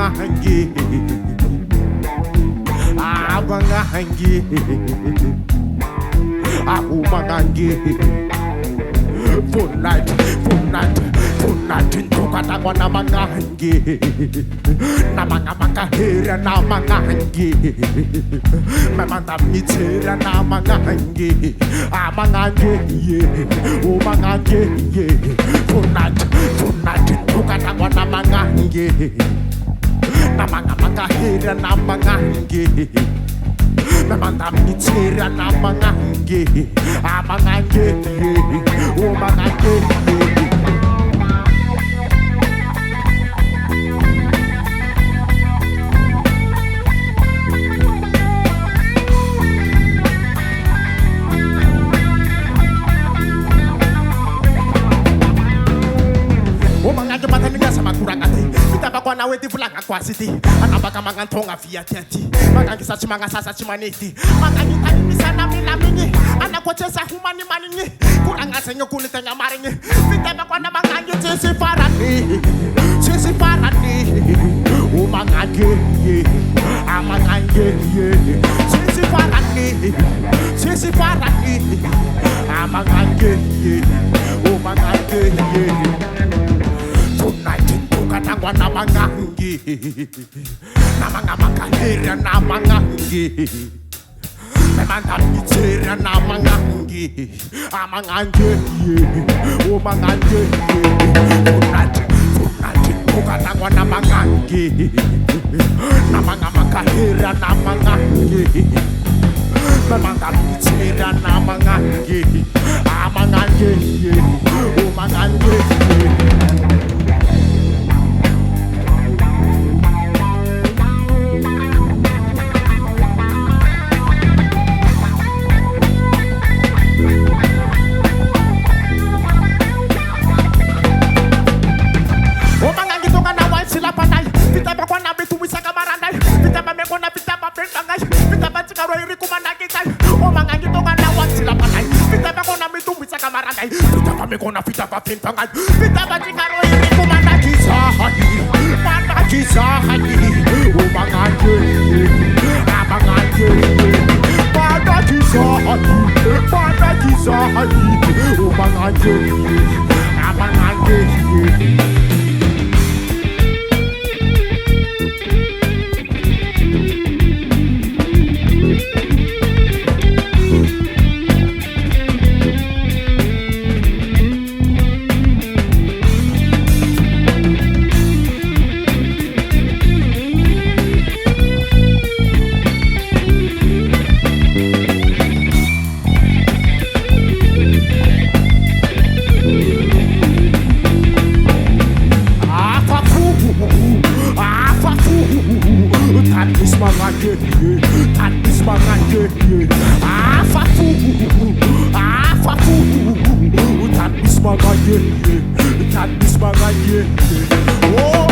hangi, abanga hangi, ahumangangi. Full night, tukata kwa namangangi, namangamangahira namangangi, mamanda mitira namangangi, amangangi, umangangi. Full night, tukata kwa namangangi, namangamangahira namangangi. Namanda mitira namangangi, amangangi, umangangi. Umangangi mataninga sama kurang ati. Bakwa na wedi fulanga kwa city anabaka mangantonga via tenti mangangisa chimanga sasa chimaniti mangangita misana mina mingi anakocheza humani maningi kuranga senyo kunitenya maringi vita bakwa na mangangi sisi farani umangangi amangangi sisi farani amangangi umangangi. Katangwa namangangi, namangamangahira namangangi, memanda mitira namangangi, amangangi, umangangi. Funati, katangwa namangangi, namangamangahira namangangi, memanda mitira namangangi, amangangi, umangangi. Gonna fit up a pin tongue. Fit up a tingaro, Kumanda Kisahani, Manda Kisahani, Umangangi, Amangangi, Manda Kisahani, Umangangi, Amangangi. Oh,